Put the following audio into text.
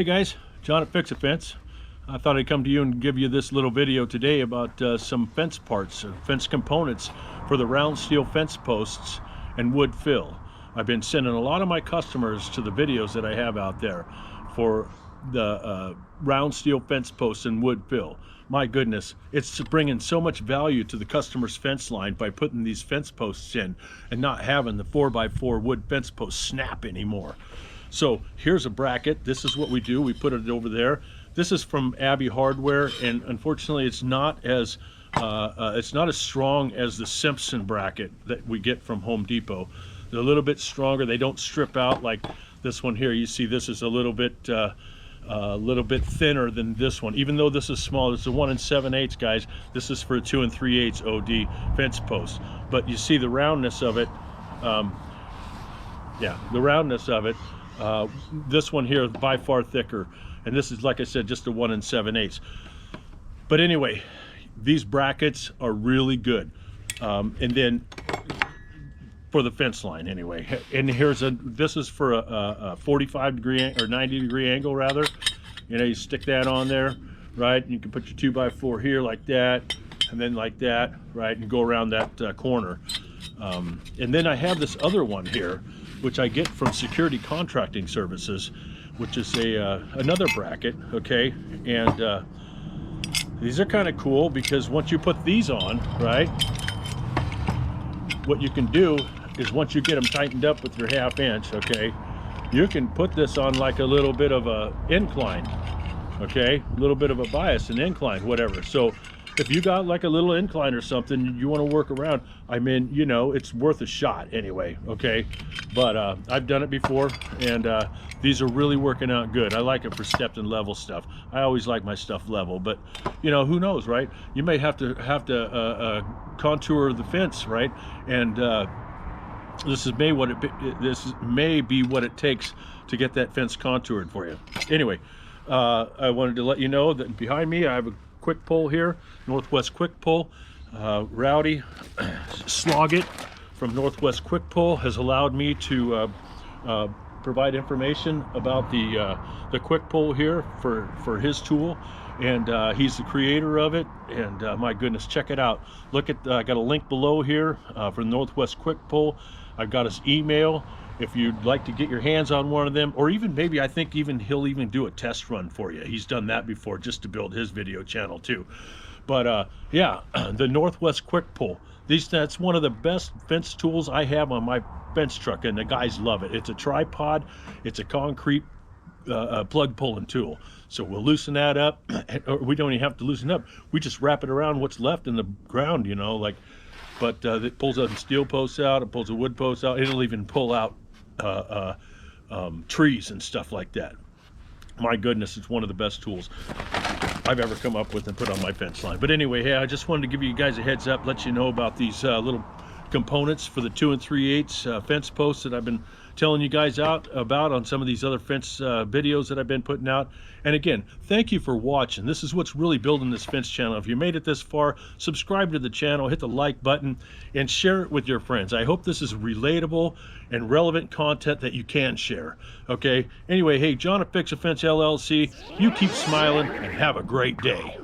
Hey guys, John at Fix a Fence. I thought I'd come to you and give you this little video today about some fence parts, fence components for the round steel fence posts and wood fill. I've been sending a lot of my customers to the videos that I have out there for the round steel fence posts and wood fill. My goodness, it's bringing so much value to the customer's fence line by putting these fence posts in and not having the 4x4 wood fence posts snap anymore. So here's a bracket. This is what we do. We put it over there. This is from Abbey Hardware, and unfortunately it's not as strong as the Simpson bracket that we get from Home Depot. They're a little bit stronger. They don't strip out like this one here. You see this is a little bit thinner than this one. Even though this is small, it's a 1 7/8, guys. This is for a 2 3/8 OD fence post. But you see the roundness of it. Yeah, the roundness of it. This one here is by far thicker, and this is, like I said, just a 1 7/8. But anyway, these brackets are really good, and then for the fence line anyway. And this is for a 45 degree or 90 degree angle rather. You know, you stick that on there, right? And you can put your 2x4 here like that, and then like that, right? And go around that corner. And then I have this other one here, which I get from Security Contracting Services, which is another bracket, okay? And these are kind of cool because once you put these on, right, what you can do is once you get them tightened up with your 1/2 inch, okay, you can put this on like a little bit of a incline, okay, a little bit of a bias, an incline, whatever. So if you got like a little incline or something you want to work around, I mean, you know, it's worth a shot anyway, okay? But I've done it before, and these are really working out good. I like it for stepped and level stuff. I always like my stuff level, but you know, who knows, right? You may have to contour the fence, right? And this may be what it takes to get that fence contoured for you. Anyway, I wanted to let you know that behind me I have a Quik Pull here, Northwest Quik Pull. Rowdy Sloggett from Northwest Quik Pull has allowed me to provide information about the Quik Pull here for his tool, and he's the creator of it. And my goodness, check it out. Look at I got a link below here for Northwest Quik Pull. I've got his email if you'd like to get your hands on one of them, or even maybe I think he'll even do a test run for you. He's done that before just to build his video channel too. But yeah, the Northwest Quik Pull. That's one of the best fence tools I have on my fence truck, and the guys love it. It's a tripod. It's a concrete plug pulling tool. So we'll loosen that up. Or we don't even have to loosen up. We just wrap it around what's left in the ground, you know, like. But it pulls out steel posts out. It pulls a wood post out. It'll even pull out trees and stuff like that. My goodness, it's one of the best tools I've ever come up with and put on my fence line. But anyway, hey, I just wanted to give you guys a heads up, let you know about these little components for the 2 3/8 fence posts that I've been telling you guys about on some of these other fence videos that I've been putting out. And again, thank you for watching. This is what's really building this fence channel. If you made it this far, subscribe to the channel, hit the like button, and share it with your friends. I hope this is relatable and relevant content that you can share. Okay, anyway, hey, John at Fix a Fence LLC, you keep smiling and have a great day.